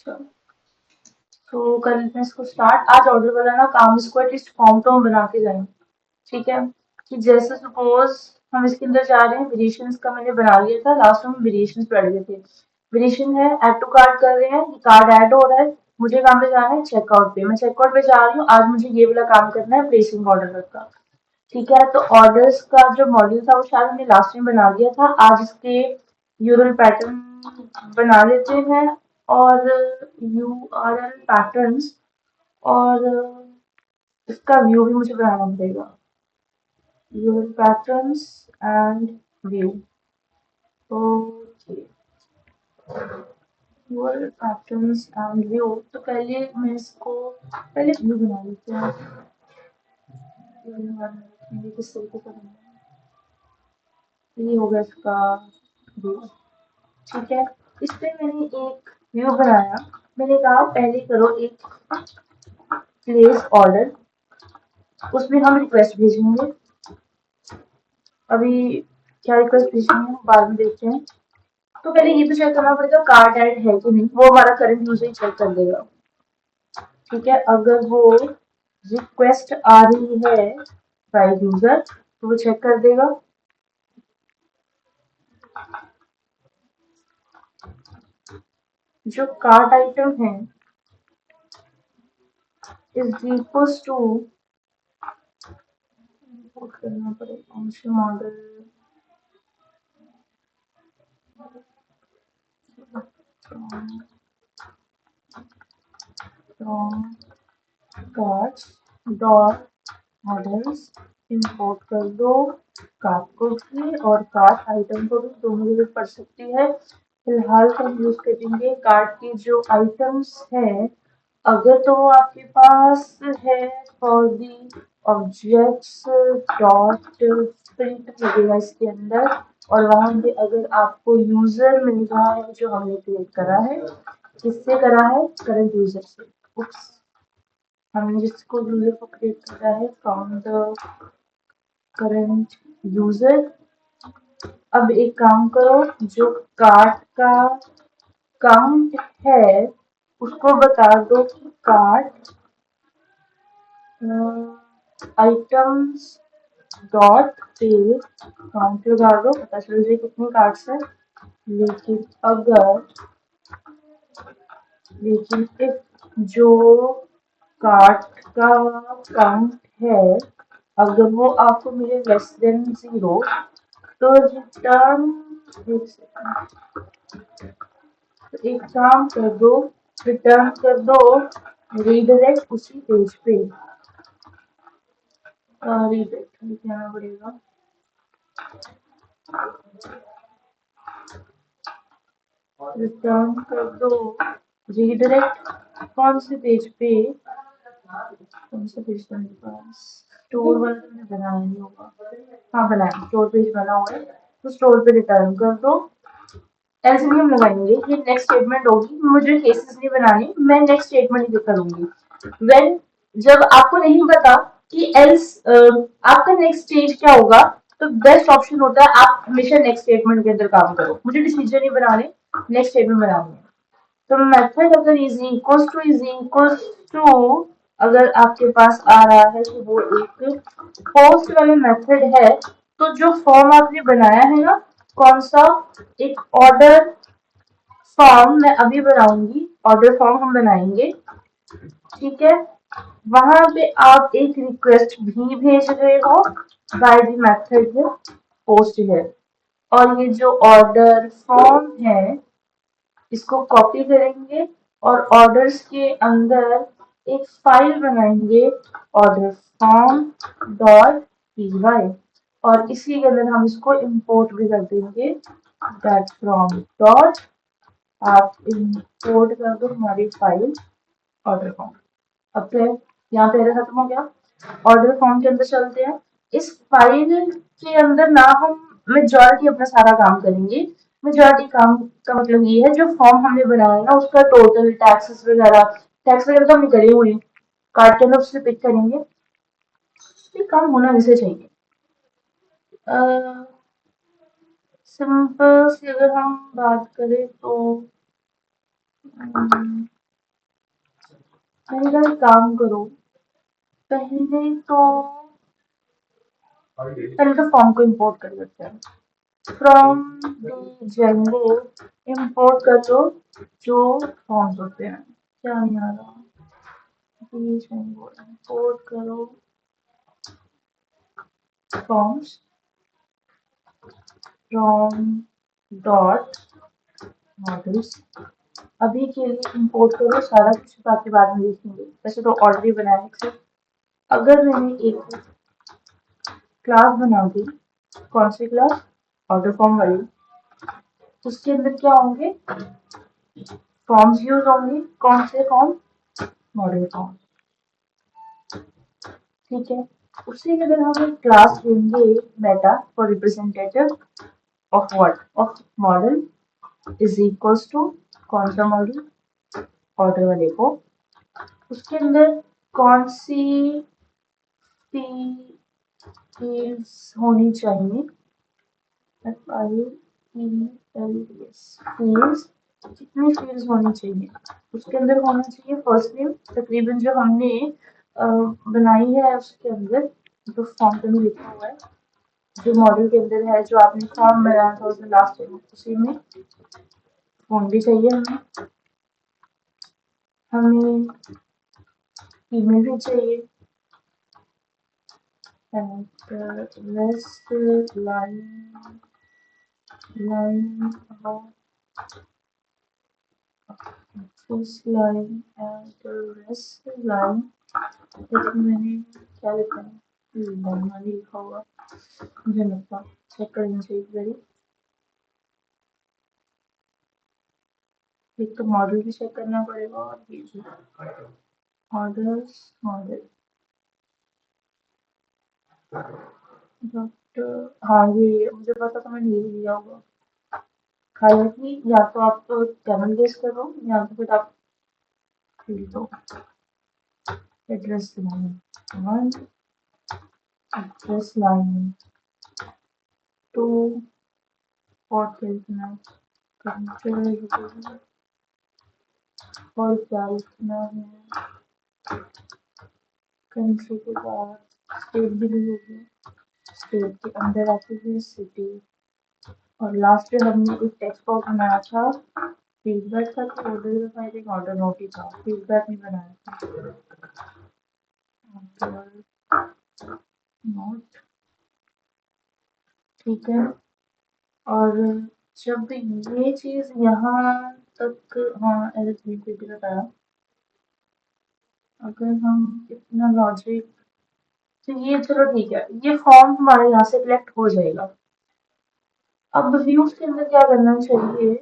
तो कर लेते हैं इसको स्टार्ट। आज ऑर्डर बनाना काम, इसको एटलीस्ट फॉर्म तो हम बना के जाएंगे। ठीक है, कि जैसे सपोज हम इसके अंदर जा रहे हैं, वेरिएशन का मैंने बना लिया था, लास्ट में हम वेरिएशन पढ़ गए थे। वेरिएशन है ऐड टू कार्ड कर रहे हैं, कार्ड ऐड हो रहा है, मुझे कहाँ पे जाना है, चेकआउट पे। मैं चेकआउट पे जा रही हूँ, आज मुझे ये वाला काम करना है, प्लेसिंग ऑर्डर का। ठीक है, तो ऑर्डर्स का जो मॉड्यूल था वो शायद हमने लास्ट में बना दिया था। आज इसके यूआरएल पैटर्न बना लेते हैं, और यूआरएल पैटर्न्स, और इसका व्यू भी मुझे बनाना पड़ेगा, URL patterns and view. Okay, URL patterns and view. तो पहले मैं इसको पहले व्यू बना लेते हैं। ये किस तरीके से बनाना है, ये होगा इसका व्यू। ठीक है, इस पे मैंने एक व्यू बनाया। मैंने कहा पहले करो एक प्लेस ऑर्डर, उसमें हम रिक्वेस्ट भेजेंगे। अभी क्या रिक्वेस्ट भेजेंगे बाद में देखते हैं। तो पहले ये तो चेक करना पड़ेगा कार्ड ऐड है कि नहीं, वो हमारा करंट यूजर ही चेक कर देगा। ठीक है, अगर वो रिक्वेस्ट आ रही है बाय यूजर तो वो चेक कर देगा। जो कार्ड आइटम है इज इक्वल्स टू, करना पड़ेगा function model from cards dot models import कर दो। कार्ड को भी और कार्ड आइटम को भी दोनों जरूरत पड़ सकती है। फिलहाल तो हम यूज करेंगे कार्ड की जो आइटम्स है। अगर तो वो आपके पास है for the objects dot print लगेगा इसके अंदर, और वहां पे अगर आपको यूजर मिल रहा है जो हमने क्रिएट करा है, किससे करा है, करंट यूजर से। उप्स, हमने जिसको यूजर को क्रिएट करा है फ्रॉम द करंट यूजर। अब एक काम करो, जो कार्ड का काउंट है उसको बता दो कि कार्ड आइटम्स डॉट पे काउंट लगा दो, पता चल जाए कितनी कार्ड्स है। लेकिन अगर लेकिन इफ जो कार्ड का काउंट है अगर वो आपको मिले लेस देन 0 तो रिटर्न, एक काम कर दो, रिटर्न कर दो रीडायरेक्ट उसी पेज पे। रीडायरेक्ट लिखना पड़ेगा, रिटर्न कर दो रीडायरेक्ट कौन से पेज पे, कौन सा पेज था मेरे पास, स्टोर वाला तो मैंने बनाया नहीं होगा। हाँ बनाया, स्टोर पेज बना हुआ है, तो स्टोर पे रिटर्न कर दो। एल्स नहीं हम लगाएंगे, ये नेक्स्ट स्टेटमेंट होगी, मुझे केसेस नहीं बनाने, मैं नेक्स्ट स्टेटमेंट ही करूंगी। व्हेन, जब आपको नहीं पता कि एल्स आपका नेक्स्ट स्टेज क्या होगा, तो बेस्ट ऑप्शन होता है आप हमेशा नेक्स्ट स्टेटमेंट के अंदर काम करो। मुझे डिसीजन नहीं बनाने, नेक्स्ट स्टेटमेंट बनानी है। तो मेथड अगर इज टू अगर आपके पास आ रहा है कि वो एक पोस्ट वाला मेथड है, तो जो फॉर्म आपने बनाया है ना, कौन सा, एक ऑर्डर फॉर्म मैं अभी बनाऊंगी, ऑर्डर फॉर्म हम बनाएंगे। ठीक है, वहां पे आप एक रिक्वेस्ट भी भेज रहे हो बाय द मेथड पोस्ट है, और ये जो ऑर्डर फॉर्म है इसको कॉपी करेंगे और ऑर्डर्स के अंदर एक फाइल बनाएंगे, ऑर्डर फॉर्म डॉट py, और इसी के अंदर हम इसको इंपोर्ट भी कर देंगे, दैट फ्रॉम डॉट, आप इंपोर्ट कर दो हमारी फाइल ऑर्डर फॉर्म। अब क्या है, यहाँ पे एरर खत्म हो गया। ऑर्डर फॉर्म के अंदर चलते हैं। इस फाइल के अंदर ना हम मेजॉरिटी अपना सारा काम करेंगे, मेजॉरिटी काम का मतलब ये है जो फॉर्म हमने बनाया ना उसका टोटल टैक्स वगैरह तो हमने करे हुए, कार्ड के अंदर उससे पिक करेंगे। ये काम होना जैसे चाहिए। सिंपल से अगर हम बात करें तो मैंने कहा एक काम करो, पहले तो फॉर्म को इंपोर्ट कर लेते हैं। फ्रॉम django इंपोर्ट कर दो जो फॉर्म्स होते हैं। क्या नहीं आ रहा, django इंपोर्ट करो फॉर्म्स फ्रॉम डॉट मॉडल्स। अभी के लिए इंपोर्ट करो सारा कुछ, बाकी बाद में देखेंगे। वैसे तो ऑलरेडी बनाया है। अगर मैंने एक क्लास बना दी, कौन सी क्लास, ऑर्डर फॉर्म वाली, उसके अंदर क्या होंगे, फॉर्म्स यूज होंगे। कौन से फॉर्म, मॉडल फॉर्म, ठीक है। उसी के अंदर हम एक क्लास लेंगे meta for representative of what, of model is equals to कौन सा मॉडल, ऑर्डर वाले को। उसके अंदर कौन सी फील्ड्स होनी चाहिए, फील्ड्स, कितनी फील्ड्स होनी चाहिए। उसके अंदर होना चाहिए फर्स्ट नेम, तकरीबन जो हमने बनाई है उसके अंदर, जो फॉर्म पे में लिखा हुआ है, जो मॉडल के अंदर है, जो आपने फॉर्म बनाया था उसमें लास्ट टाइम, उसी में फोन भी चाहिए हमें। हमें ईमेल भी चाहिए, rest line first line and the rest line, लेकिन मैंने क्या लिखा है, नॉर्मली लिखा हुआ, मुझे लगता चेक करना चाहिए वेरी। एक तो मॉडल भी चेक करना पड़ेगा और ये भी ऑर्डर्स मॉडल बट, हाँ ये मुझे पता था, मैंने यही लिया होगा। हालांकि या तो आप तो कैमल गेस करो या तो फिर आप फिर दो। Address line one, address line two, और क्या लिखना है, कंट्री और क्या लिखना है, कंट्री के बाद स्टेट भी ली होगी, स्टेट के अंदर आती है सिटी, और लास्ट में हमने एक टेक्स्ट बॉक्स बनाया था, फीडबैक था, तो order I think order note ही था, फीडबैक नहीं बनाया था, ऑर्डर नोट, ठीक है। और जब ये चीज यहाँ तक, हाँ एलिजिबिलिटी भी बताया, अगर हम इतना लॉजिक, तो ये चलो ठीक है, ये फॉर्म हमारे यहाँ से कलेक्ट हो जाएगा। अब व्यूज के अंदर क्या करना चाहिए,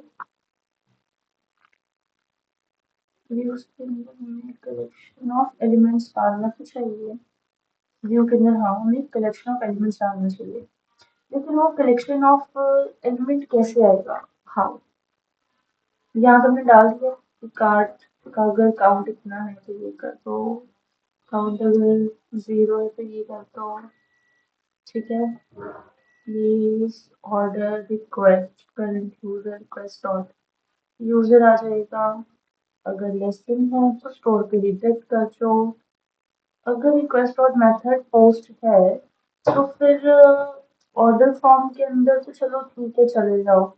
व्यूज के अंदर हमें कलेक्शन ऑफ एलिमेंट्स डालना तो चाहिए। व्यू के अंदर हाँ हमें कलेक्शन ऑफ एलिमेंट्स डालना चाहिए, लेकिन वो कलेक्शन ऑफ एलिमेंट कैसे आएगा, हाँ यहाँ तो हमने डाल दिया कि कार्ड का अगर काउंट इतना है तो ये कर दो, काउंट अगर 0 है तो ये कर दो, ठीक है। Please order request current user request dot, user आ जाएगा। अगर लेस देन है तो स्टोर पे रिजेक्ट कर दो। अगर रिक्वेस्ट डॉट मेथड पोस्ट है तो फिर ऑर्डर फॉर्म के अंदर तो चलो ठीक है चले जाओ,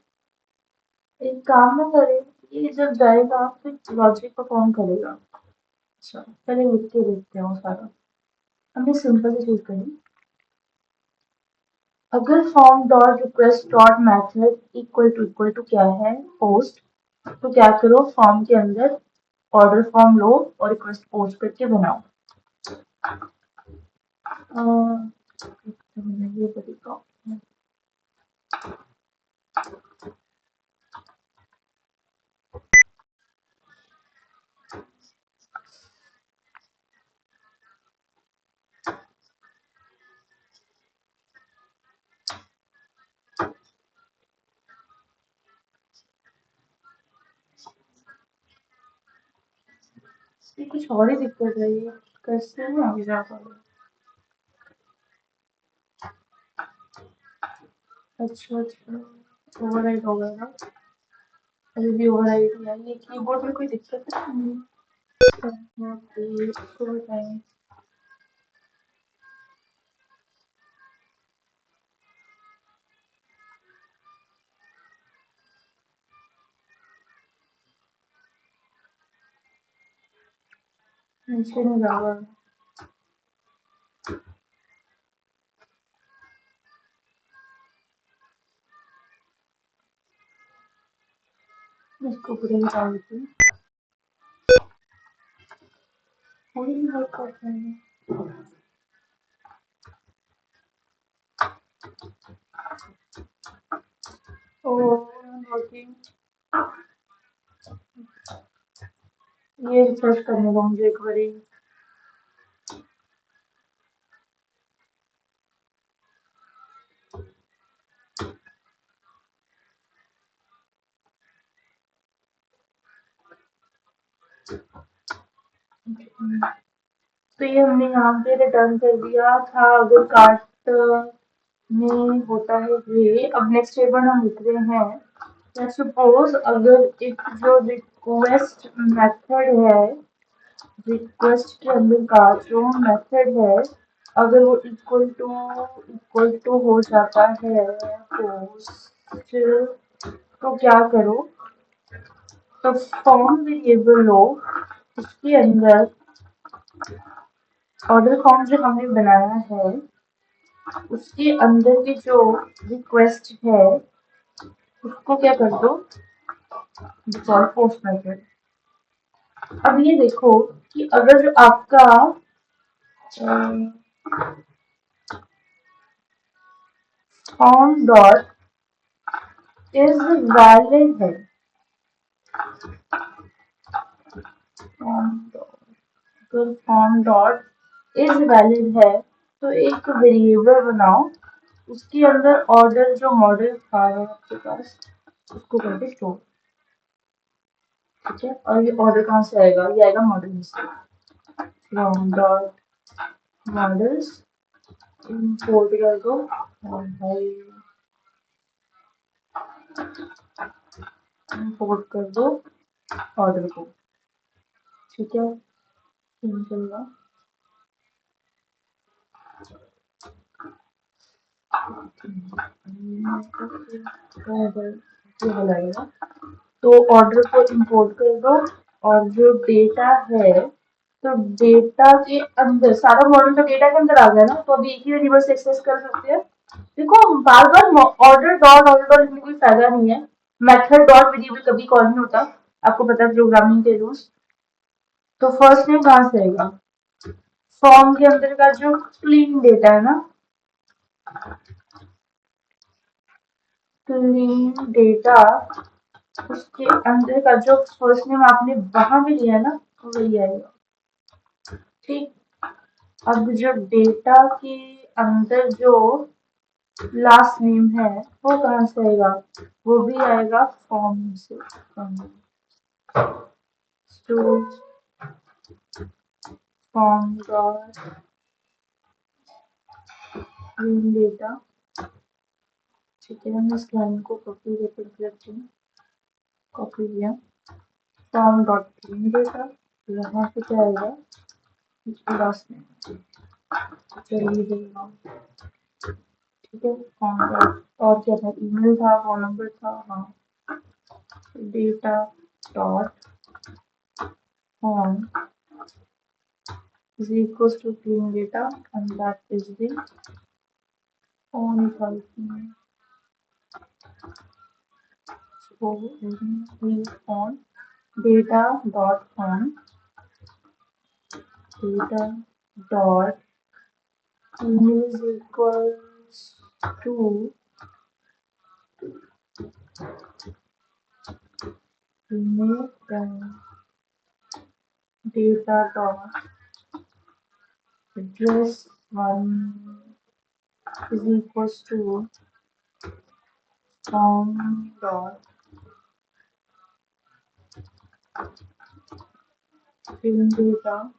एक काम ना करे, ये जब जाएगा फिर लॉजिक परफॉर्म करेगा। अच्छा पहले लिख के देखते हैं वो सारा, हमने सिंपल सी चीज करी। अगर form dot request dot method equal to क्या है, पोस्ट, तो क्या करो फॉर्म के अंदर ऑर्डर फॉर्म लो और रिक्वेस्ट पोस्ट करके बनाओ। ये तरीका, ये कुछ और ही दिक्कत है, ये कैसे नहीं आगे जा पा रहा। अच्छा अच्छा ओवरराइड हो गया ना, अभी भी ओवरराइड किया, ये कीबोर्ड में कोई दिक्कत है नहीं। यहाँ पे इसको बताएं। नीचे में जावा, इसको पूरे बता देती हूँ। थोड़ी भी वर्क करता है। वर्किंग, ये रिफ्रेश करने का मुझे एक बारी। तो ये हमने यहाँ पे रिटर्न कर दिया था। अगर कार्ट में होता है ये, अब नेक्स्ट स्टेटमेंट हम लिख रहे हैं। सपोज अगर एक जो रिक्वेस्ट मेथड है, रिक्वेस्ट के अंदर का जो मेथड है, अगर वो इक्वल टू हो जाता है पोस्ट, तो क्या करो, तो फॉर्म वेरिएबल लो, उसके अंदर ऑर्डर फॉर्म जो हमने बनाया है उसके अंदर की जो रिक्वेस्ट है उसको क्या कर दो, डिफॉल्ट पोस्ट मेथड। अब ये देखो कि अगर जो आपका फॉर्म डॉट इज वैलिड है, फॉर्म डॉट इज वैलिड है, तो एक वेरिएबल बनाओ, उसके अंदर ऑर्डर जो मॉडल था आपके पास उसको करके स्टोर। ठीक है, और ये ऑर्डर कहाँ से आएगा, ये आएगा मॉडल में से। फ्रॉम डॉट मॉडल्स इंपोर्ट कर दो और भाई इंपोर्ट कर दो ऑर्डर को। ठीक है, चलेगा। लगेगा, तो ऑर्डर को इंपोर्ट कर दो, और जो डेटा है, तो डेटा के अंदर सारा मॉडल तो डेटा के अंदर आ गया ना, तो अभी एक ही वेरिएबल से एक्सेस कर सकते हैं। देखो बार बार ऑर्डर डॉट लिखने कोई फायदा नहीं है। मेथड डॉट वेरिएबल कभी कॉल नहीं होता, आपको पता है प्रोग्रामिंग के रूल्स। तो फर्स्ट नेम कहाँ से आएगा, फॉर्म के अंदर का जो क्लीन डेटा है ना, क्लीन डेटा, उसके अंदर का जो फर्स्ट नेम आपने वहां भी लिया है ना, तो वही आएगा। ठीक, अब जो डेटा के अंदर जो लास्ट नेम है वो कहाँ से आएगा, वो भी आएगा फॉर्म से। Form dot data. ठीक है, मैं इस लाइन को कॉपी करती हूँ, कॉपी किया, फॉर्म डॉट डेटा, यहाँ पे क्या आएगा, लास्ट नेम। चलिए देखना। ठीक है, फॉर्म डॉट, और क्या था, ईमेल था, फोन नंबर था, हाँ, data dot form is equals to clean data, and that is the only function. So we on data dot on data dot is equals to make data dot address one is equals to form dot clean data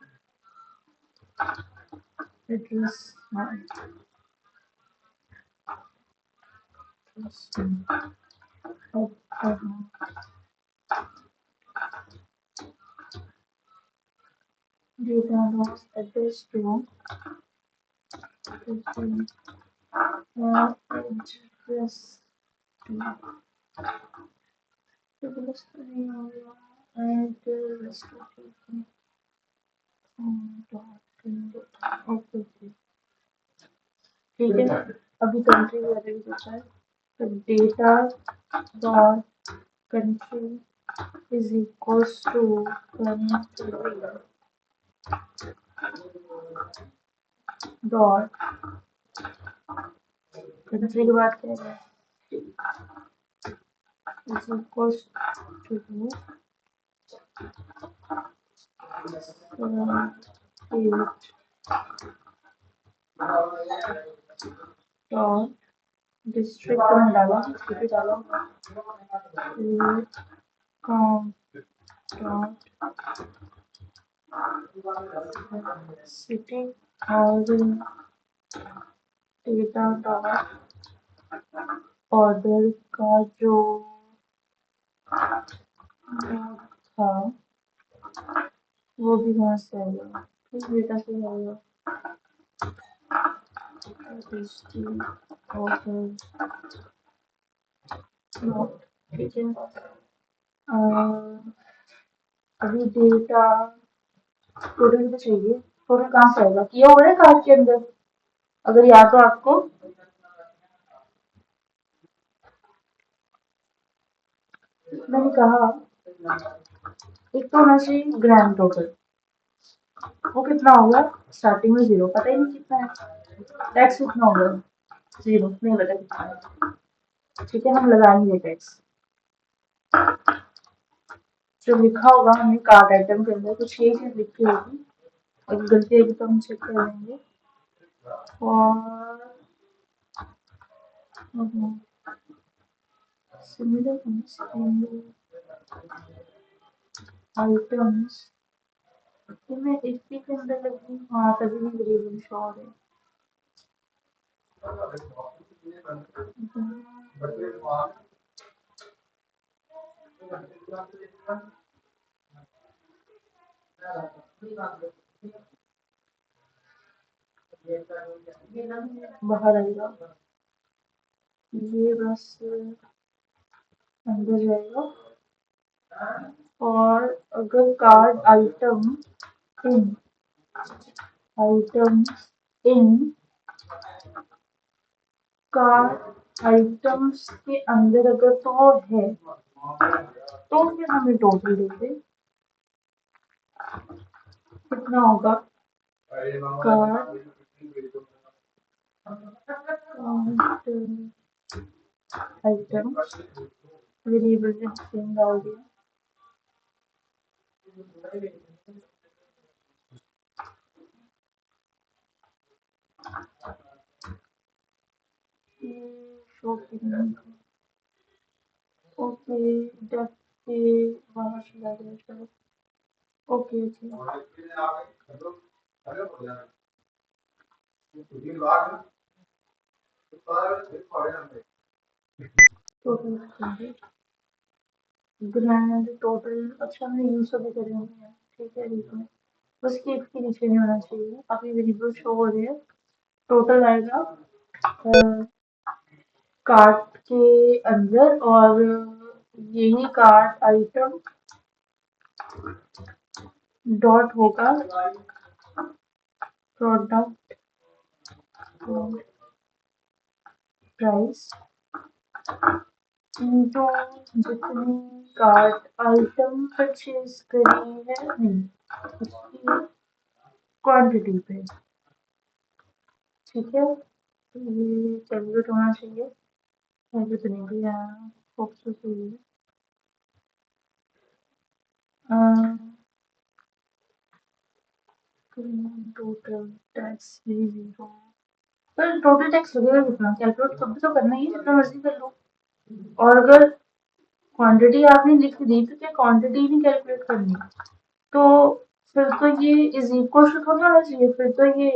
address one. data loss address to address to okay ठीक है। अभी country वाले भी बचा है तो data dot country is equals to dot country के बाद क्या है is equals to dot district में डाला सिटी डाला डॉट सिटी और डेटा डॉट ऑर्डर का जो था वो भी वहाँ से आएगा किस डेटा से आएगा ठीक है अभी डेटा टोटल तो चाहिए टोटल कहाँ से आएगा किया हुआ है कार्ड के अंदर अगर याद हो आपको मैंने कहा एक तो होना चाहिए ग्रैंड टोटल वो कितना होगा स्टार्टिंग में 0 पता ही नहीं कितना है टैक्स कितना होगा 0 नहीं पता कितना है ठीक है हम लगाएंगे टैक्स जो लिखा होगा हमने कार्ड आइटम के अंदर कुछ यही चीज लिखी होगी अगर गलती होगी तो हम चेक कर लेंगे और similar आइटम्स तो मैं एचपी के अंदर लगी हाँ तभी नहीं वेरिएबल शो हो रहे बाहर आएगा ये बस अंदर जाएगा और अगर कार्ड आइटम इन कार्ड आइटम्स के अंदर अगर तो है तो फिर हमें टोटल देते कितना होगा कार्ड आइटम वेरिएबल में सेम डाल दिया ओके डेफ के बाहर चला गया चलो ओके टोटल ग्रैंड टोटल अच्छा हमने यूज तो भी करेंगे ठीक है ठीक है बस की इसके नीचे नहीं होना चाहिए अभी वेरिएबल शो हो रही है टोटल आएगा कार्ट के अंदर और यही कार्ट आइटम डॉट होगा प्रोडक्ट प्राइस इनटू जितनी कार्ट आइटम परचेज करी है नहीं उसकी क्वांटिटी पे ठीक है ये कैलकुलेट होना चाहिए कैलकुलेट नहीं भी यहाँ होप सो सही है टोटल टैक्स भी 0 पर टोटल टैक्स लगेगा कितना कैलकुलेट तब भी तो करना ही है जितना मर्जी कर लो और अगर क्वांटिटी आपने लिख दी तो क्या क्वांटिटी नहीं कैलकुलेट करनी तो फिर तो ये इज इक्वल टू थोड़ा होना चाहिए फिर तो ये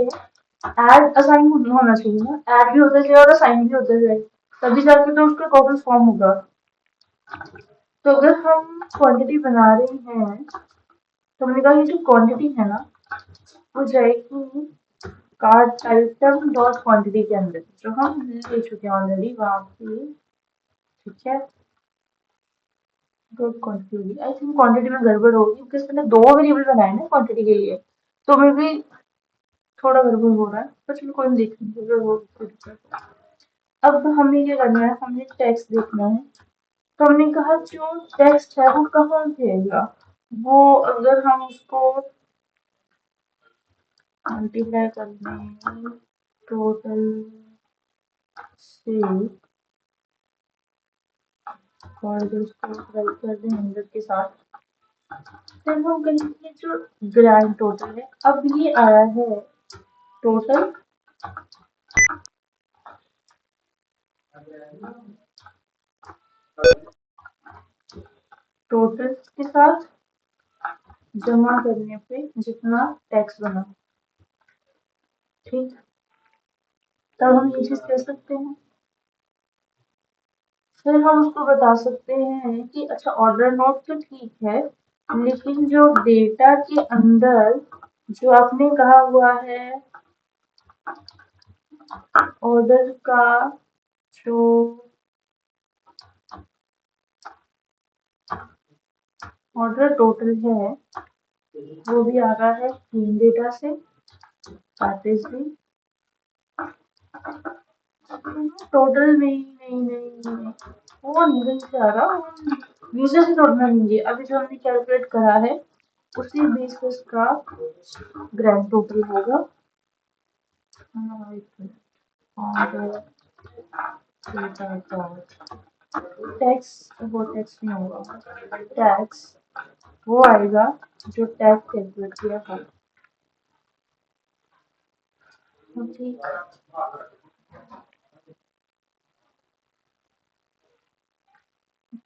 ऐड असाइन होना चाहिए ना ऐड भी होता जाए और असाइन भी होता जाए तभी जाके तो उसका टोटल फॉर्म होगा तो अगर हम क्वांटिटी बना रहे हैं तो हमने कहा ये जो क्वांटिटी है ना वो जाएगी कार्ट आइटम डॉट क्वांटिटी के अंदर जो हम ले चुके हैं ऑलरेडी वहां पे। ठीक है, dot quantity I think quantity में गड़बड़ होगी क्योंकि इसमें दो वेरिएबल बनाए ना क्वांटिटी के लिए, तो मे भी थोड़ा गड़बड़ हो रहा है, पर चलो कोई नहीं, देख लेंगे अगर वो कोई दिक्कत है। अब हमें क्या करना है, हमें टेक्स्ट देखना है। तो हमने कहा जो टेक्स्ट है वो कहाँ जाएगा, वो अगर हम उसको मल्टीप्लाई कर दें टोटल से, और अगर उसको राइट कर दें 100 के साथ, फिर हम कहेंगे जो ग्रैंड टोटल है, अब ये आया है टोटल टोटल के साथ जमा करने पे जितना टैक्स बना। ठीक, तब हम ये चीज कह सकते हैं। फिर हम उसको बता सकते हैं कि अच्छा ऑर्डर नोट तो ठीक है, लेकिन जो डेटा के अंदर जो आपने कहा हुआ है ऑर्डर का जो ऑर्डर टोटल है वो भी आ रहा है क्लीन डेटा से, पैकेज भी टोटल नहीं, वो नहीं से आ रहा, यूजर से तोड़ना नहीं है। अभी जो हमने कैलकुलेट करा है उसी बेस पे इसका ग्रैंड टोटल होगा। और टैक्स, वो टैक्स नहीं होगा, टैक्स वो आएगा जो टैक्स कैलकुलेट किया था। ठीक,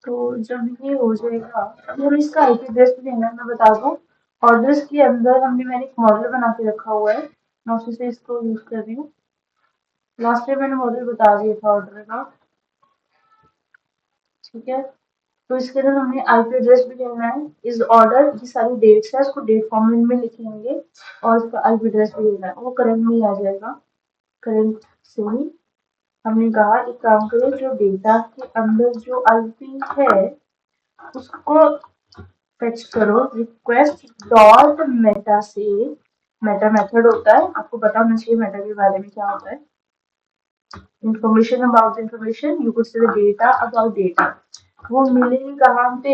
तो जब ये हो जाएगा तो हम इसका आईपी एड्रेस भी देना है। मैं बता दूं, ऑर्डर्स के अंदर मैंने एक मॉडल बना के रखा हुआ है, मैं उसी से इसको यूज कर रही हूँ। लास्ट टाइम मैंने मॉडल बता दिया था ऑर्डर का। ठीक है, तो इसके अंदर हमें आईपी एड्रेस भी देना है। इस ऑर्डर की सारी डेट्स है उसको डेट फॉर्मेट में लिखेंगे और इसका आईपी एड्रेस भी देना है, वो करंट में ही आ जाएगा। करंट से ही हमने कहा एक काम करें, जो डेटा के अंदर जो आईपी है उसको फेच करो रिक्वेस्ट डॉट मेटा से। मेटा मेथड होता है, आपको पता होना चाहिए मेटा के बारे में क्या होता है। Information about information, you could say data about data. वो मिलेगी कहाँ पे,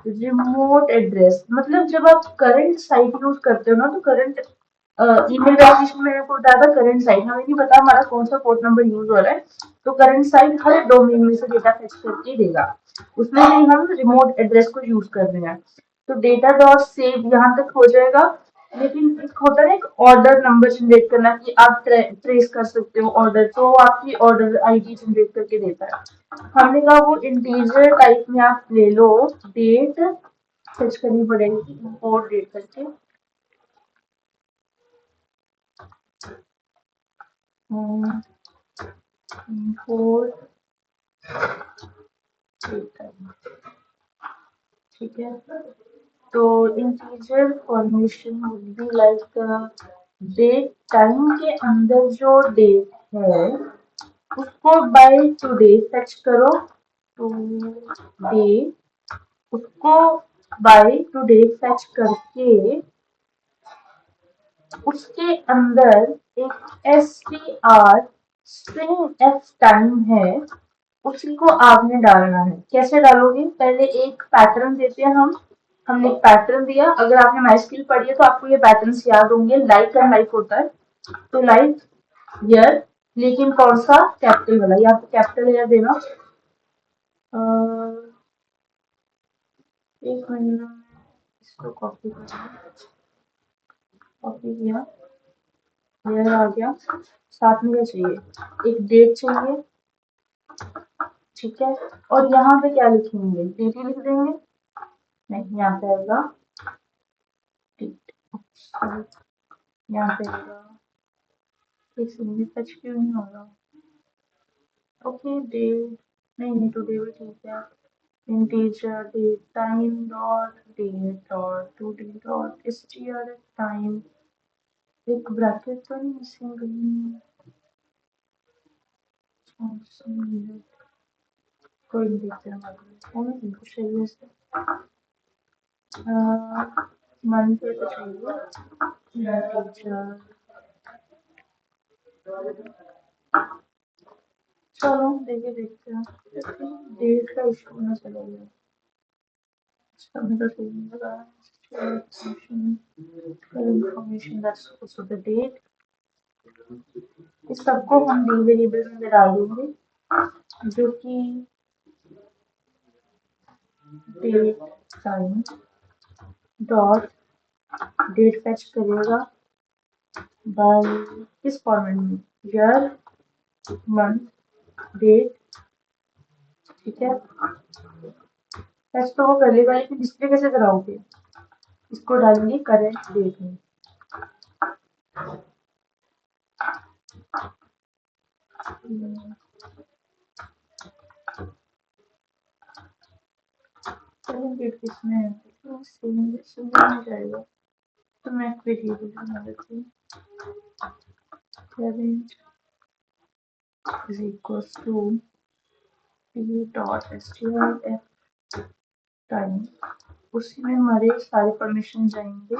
रिमोट एड्रेस। मतलब जब आप करंट साइट यूज करते हो ना, तो करंट ईमेल वेरिफिकेशन में आपको बताया था करंट साइट, हमें नहीं पता हमारा कौन सा पोर्ट नंबर यूज हो रहा है, तो करंट साइट हर डोमेन में से डेटा फेच करके देगा, उसमें भी हम रिमोट एड्रेस को यूज कर रहे हैं। तो डेटा डॉट सेव यहाँ तक हो जाएगा, लेकिन एक होता है एक ऑर्डर नंबर जनरेट करना कि आप ट्रेस कर सकते हो ऑर्डर, तो आपकी ऑर्डर आईडी जनरेट करके देता है। हमने कहा वो इंटीजर टाइप में आप ले लो, डेट सर्च करनी पड़ेगी इंपोर्ट डेट करके। इंपोर्ट ठीक है, तो integer formation would be like date time के अंदर जो डेट है उसको बाय टुडे फेच करो, टुडे उसको बाय टुडे फेच करके उसके अंदर एक str स्ट्रिंग एफ टाइम है, उसी को आपने डालना है। कैसे डालोगे, पहले एक पैटर्न देते हैं हम, हमने एक पैटर्न दिया। अगर आपने माई स्किल पढ़ी है तो आपको ये पैटर्न याद होंगे, लाइक एंड लाइक होता है, तो लाइक ईयर, लेकिन कौन सा, कैपिटल वाला, या आपको कैपिटल ईयर देना। एक मिनट में इसको कॉपी करना, कॉपी किया, ईयर आ गया, साथ में क्या चाहिए, एक डेट चाहिए। ठीक है, और यहाँ पे क्या लिखेंगे, डेट लिख देंगे, नहीं यहाँ पे आएगा डेट, यहाँ पे आएगा, एक सेकंड टच क्यों नहीं हो रहा, ओके डेट, नहीं टुडे भी ठीक है, integer date time dot date dot today dot str time एक ब्रैकेट तो नहीं मिसिंग कहीं? कोई नहीं, देखते हैं हमारे कुछ चाहिए इससे। मंथ पे तो चाहिए टीचर। चलो देखिए, देखते हैं। डेट का इशू होना चलेगा। हमें तो सही नहीं लगा। Information that's also the date. इस सबको हम डी वेरिएबल में डाल देंगे, जो कि date time dot date fetch करेगा बाय किस फॉर्मेट में, ईयर, मंथ, डेट। ठीक है, फैच तो वो कर लेगा, लेकिन डिस्प्ले कैसे कराओगे? इसको डालेंगे करेंट डेट में। करेंट डेट किसमें है? सेम में जाएगा, तो मैं वेरिएबल बना देती हूँ। current is equals to p dot strf time. उसी में हमारे सारे परमिशन जाएंगे।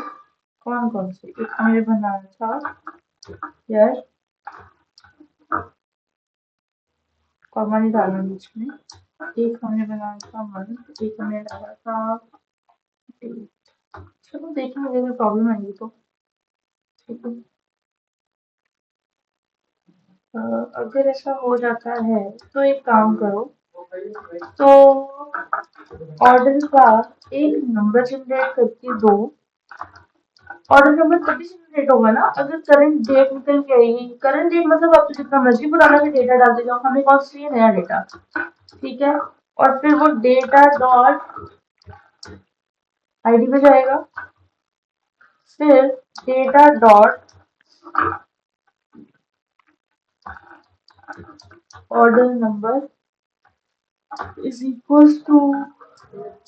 कौन कौन से? एक हमें बनाना था यार, कॉमा नहीं डालना बीच में। एक हमने बनाया था मंथ, एक हमने डाला था डेट। चलो देखेंगे, अगर प्रॉब्लम आएगी तो। ठीक है, अगर ऐसा हो जाता है तो एक काम करो, तो ऑर्डर का एक नंबर जनरेट करके दो। ऑर्डर नंबर तभी जनरेट होगा ना अगर करंट डेट निकल के आएगी। करंट डेट मतलब आप जितना मर्जी पुराना भी डेटा डालते जाओ, हमें कौन सा चाहिए? नया डेटा। ठीक है, और फिर वो डेटा डॉट आईडी पे जाएगा, फिर data dot order number is equal to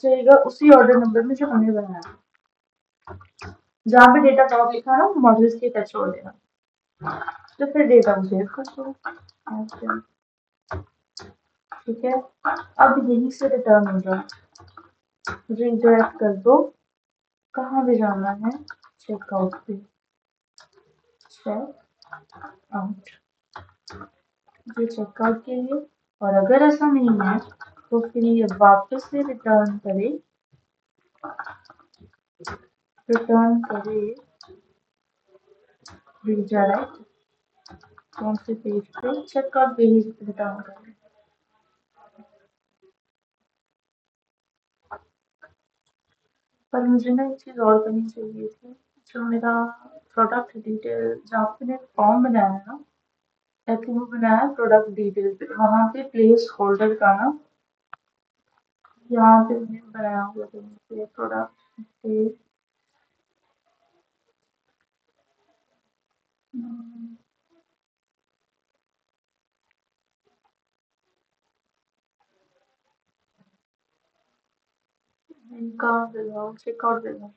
जाएगा उसी ऑर्डर नंबर में जो हमने बनाया। जहाँ पे डेटा टॉप लिखा है ना, मॉड्यूल्स के टच छोड़ देना, तो फिर डेटा को सेव कर दो। ठीक है, अब यहीं से रिटर्न हो जाओ, रिडायरेक्ट कर दो। कहाँ भी जाना है? चेकआउट पे, चेक आउट, ये चेकआउट के लिए। और अगर ऐसा नहीं है तो फिर ये वापस से रिटर्न करे रिडायरेक्ट कौन से पेज पे? चेकआउट पेज रिटर्न करे। पर मुझे ना एक चीज और करनी चाहिए थी। जो मेरा प्रोडक्ट डिटेल, जहाँ पे मैंने फॉर्म बनाया है ना, आई थिंक वो बनाया प्रोडक्ट डिटेल पे, वहाँ पे प्लेस होल्डर का ना, यहाँ पे मैंने बनाया हुआ था प्रोडक्ट डिटेल। कहाँ पे जाओ? चेकआउट पे जाओ,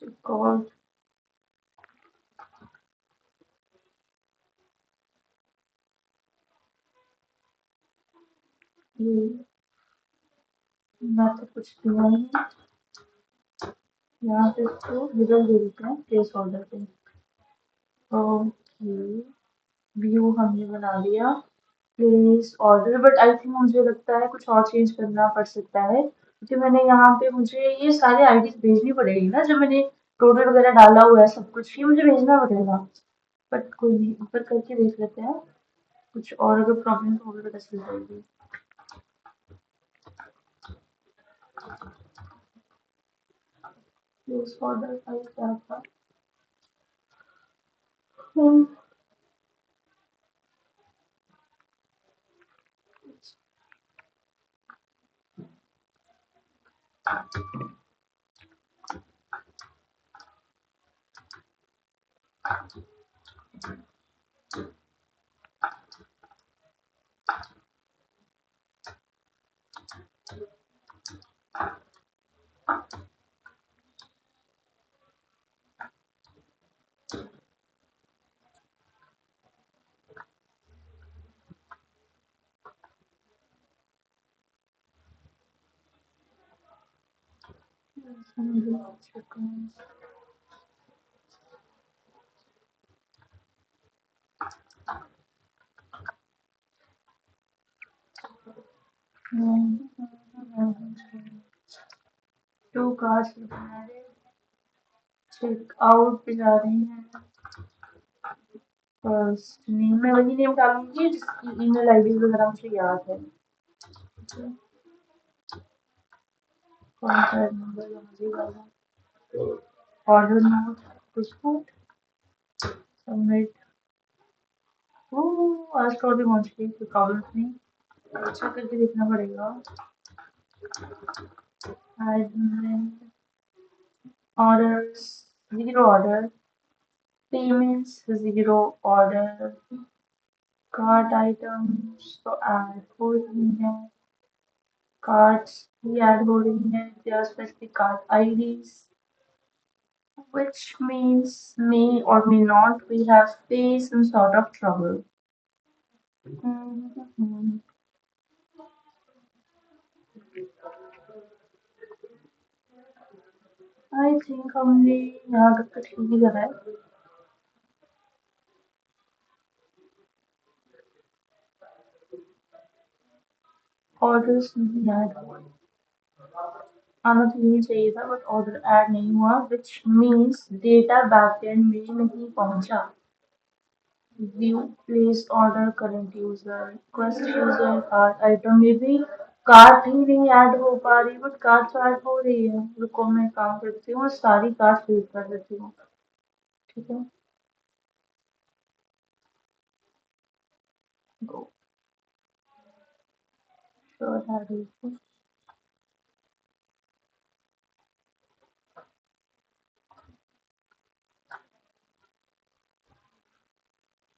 चेकआउट। ये मैं तो कुछ दिया नहीं, यहाँ पे इसको रिजल्ट दे देते हैं प्लेस होल्डर पे। ओके, व्यू हमने बना लिया place order, but I think मुझे लगता है कुछ और चेंज करना पड़ सकता है, क्योंकि मैंने यहाँ पे मुझे ये सारे आईडीज भेजनी पड़ेगी ना, जब मैंने टोटल वगैरह डाला हुआ है सब कुछ, ये मुझे भेजना पड़ेगा। बट कोई नहीं, ऊपर करके देख लेते हैं, कुछ और अगर प्रॉब्लम होगी तो पता चल जाएगी। प्लेस ऑर्डर फाइल क्या था? Hmm, seconds. To cards check out पे जा रही हैं। फर्स्ट नेम में वही नेम डालूंगी जिसकी ईमेल आईडी वगैरह मुझे याद है। कॉन्टैक्ट नंबर वही वाला। Order note dispute submit. आज तो अभी पहुंच गई, कोई प्रॉब्लम नहीं। अच्छा करके देखना पड़ेगा। Orders zero order, payments zero order, cart items तो ऐड हो रही है, कार्ड्स भी ऐड हो रही है, their specific card IDs which means may or may not we have faced some sort of trouble. I think हमने यहाँ तक तो ठीक ही करा है। ऑर्डर्स नहीं ऐड हुए, आना तो नहीं चाहिए था बट ऑर्डर ऐड नहीं हुआ which means डेटा बैकएंड में नहीं पहुंचा। View place order current user request user card item में भी कार्ड ही नहीं ऐड हो पा रही बट कार्ड तो ऐड हो रही है। रुको मैं काम करती हूँ, सारी कार्ड फिल कर देती हूँ। ठीक है, गो श्योर है।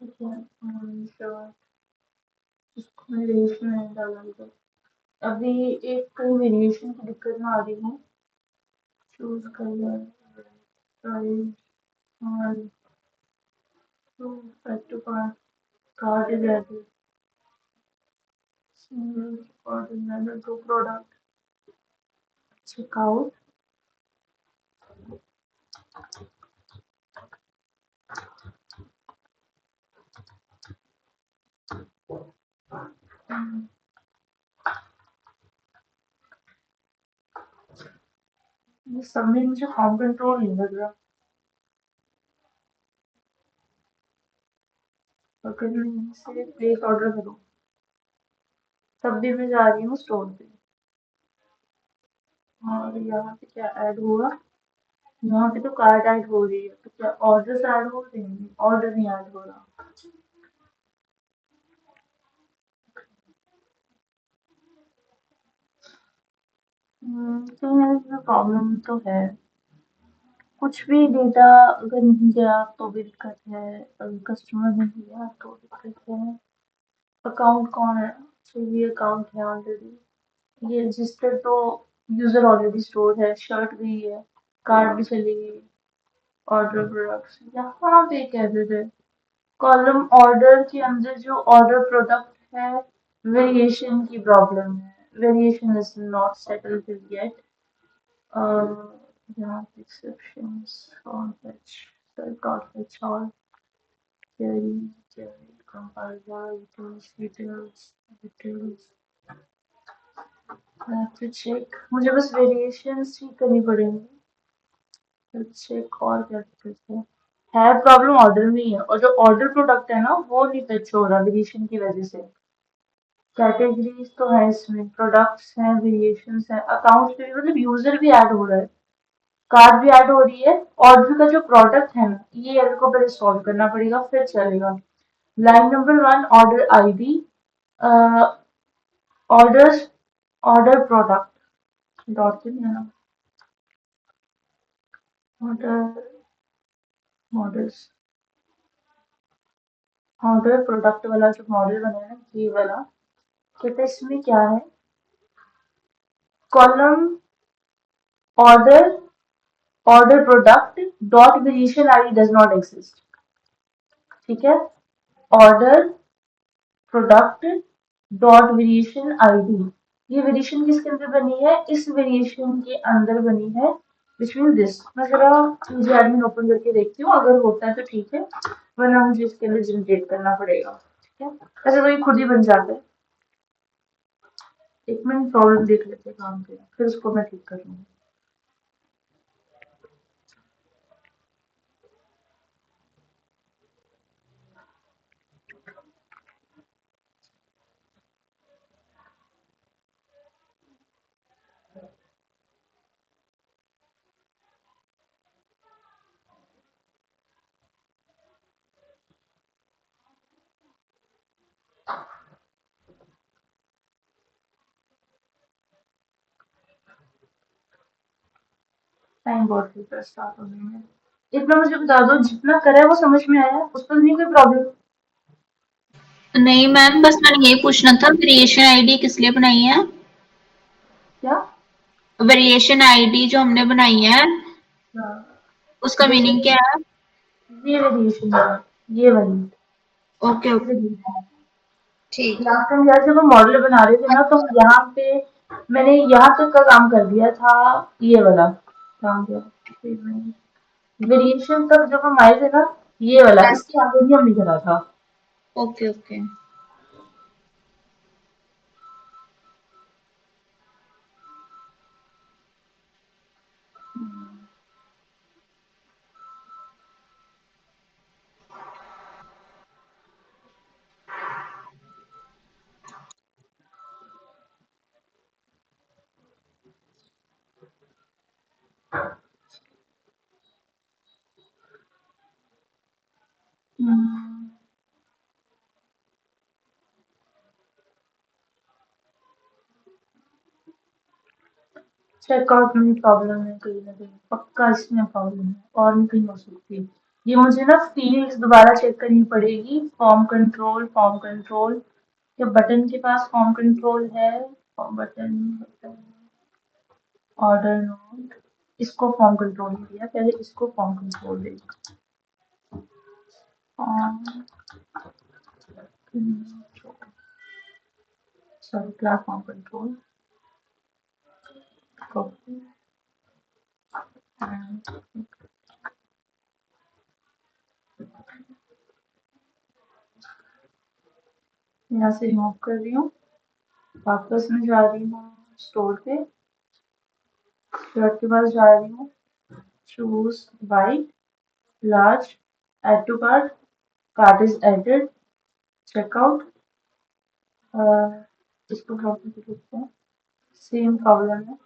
ठीक है, श्योर इसको मैं वेरिएशन में डालूंगा। अभी एक वेरिएशन की दिक्कत में आ रही हूँ। चूज कलर प्राइस और add to cart, cart is added, single order another two product, check out, ये सब में मुझे होम कंट्रोल नहीं लग रहा। अगर मैं यहीं से प्लेस ऑर्डर करूँ तब भी मैं जा रही हूँ स्टोर पे, और यहाँ पे क्या ऐड हुआ, यहाँ पे तो कार्ड ऐड हो रही है, तो क्या ऑर्डर ऐड हो रहे हैं? ऑर्डर नहीं ऐड हो रहा। तो इसमें प्रॉब्लम तो है, कुछ भी डेटा अगर नहीं गया तो भी दिक्कत है, अगर कस्टमर नहीं गया तो दिक्कत है। अकाउंट कौन है? तो ये अकाउंट है ऑलरेडी, ये रजिस्टर तो यूजर ऑलरेडी स्टोर है, शर्ट भी है, कार्ड भी चली गई, ऑर्डर प्रोडक्ट्स यहाँ पे कह देते कॉलम ऑर्डर के अंदर जो ऑर्डर प्रोडक्ट है वेरिएशन की प्रॉब्लम है, variation is not settled yet. यहाँ पे exceptions on which dot which all carry compiler details I have to check, मुझे बस वेरिएशंस ठीक करनी पड़ेंगी। तो चेक और क्या करते हैं, है प्रॉब्लम ऑर्डर में ही है, और जो ऑर्डर प्रोडक्ट है ना वो नहीं फेच हो रहा वेरिएशन की वजह से। कैटेगरीज तो है इसमें, प्रोडक्ट्स हैं, वेरिएशंस है, अकाउंट्स पे भी मतलब यूजर भी ऐड हो रहा है, कार्ड भी ऐड हो रही है, ऑर्डर का जो प्रोडक्ट है ना ये एरर को पहले सॉल्व करना पड़ेगा फिर चलेगा। Line number 1 order ID, order order product dot के ना ऑर्डर मॉडल्स, ऑर्डर प्रोडक्ट वाला जो मॉडल बना है ना ये वाला, कहते इसमें क्या है, column order order product dot variation ID does not exist. ठीक है, order product dot variation ID, ये वेरिएशन किसके अंदर बनी है, इस वेरिएशन के अंदर बनी है, विच मीन दिस। मैं जरा मुझे एडमिन ओपन करके देखती हूँ, अगर होता है तो ठीक है, वरना मुझे इसके लिए जनरेट करना पड़ेगा। ठीक है, ऐसे तो ये खुद ही बन जाता है। एक मिनट प्रॉब्लम देख लेते हैं काम पे, फिर उसको मैं ठीक कर लूंगी। टाइम बहुत स्टार्ट होने में। इतना मुझे बता दो, जितना करा है वो समझ में आया, उस पर नहीं कोई प्रॉब्लम? नहीं मैम, बस मैंने यही पूछना था, वेरिएशन आईडी किस लिए बनाई है? क्या? वेरिएशन आईडी जो हमने बनाई है, हाँ, उसका जैसे मीनिंग क्या है? ये वेरिएशन है, ये वाली, ओके ये ओके, वेरिएशन। ठीक है। लास्ट टाइम यार जब हम मॉडल बना रहे थे ना, तो यहाँ पे मैंने यहाँ तक का काम कर दिया था, ये वाला काम किया। वेरिएशन तक जब हम आए थे ना, ये वाला, इसके आगे भी हमने करा था। Okay okay. चेकआउट में प्रॉब्लम है कहीं ना कहीं, पक्का इसमें प्रॉब्लम है, और नहीं कहीं हो सकती। ये मुझे ना फील्ड्स दोबारा चेक करनी पड़ेगी। फॉर्म कंट्रोल या बटन के पास फॉर्म कंट्रोल है, बटन बटन ऑर्डर नोट, इसको फॉर्म कंट्रोल दिया, पहले इसको फॉर्म कंट्रोल देगा। Sorry, class form control, copy, यहाँ से रिमूव कर रही हूँ, वापस में जा रही हूँ स्टोर पे, शर्ट के पास जा रही हूँ, choose white, large, add to cart, cart is added, checkout, इसको कॉपी कर लेते हैं, सेम प्रॉब्लम है।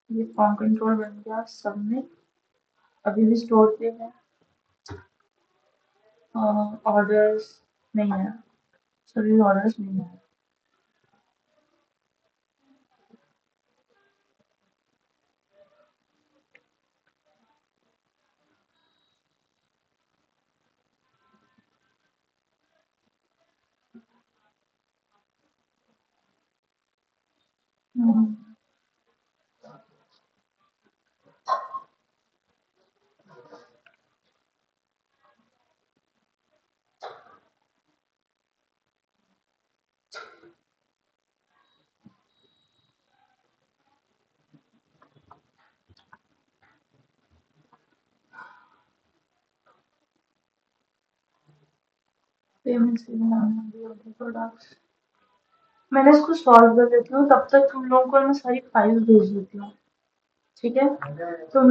ये फॉर्म कंट्रोल बन गया, सबमिट। अभी भी स्टोर पे है, ऑर्डर्स नहीं है, सभी ऑर्डर्स नहीं है। पेमेंट प्रोडक्ट्स, मैंने इसको सॉल्व कर देती हूँ, तब तक तुम लोगों को मैं सारी फाइल भेज देती हूँ। ठीक है, तो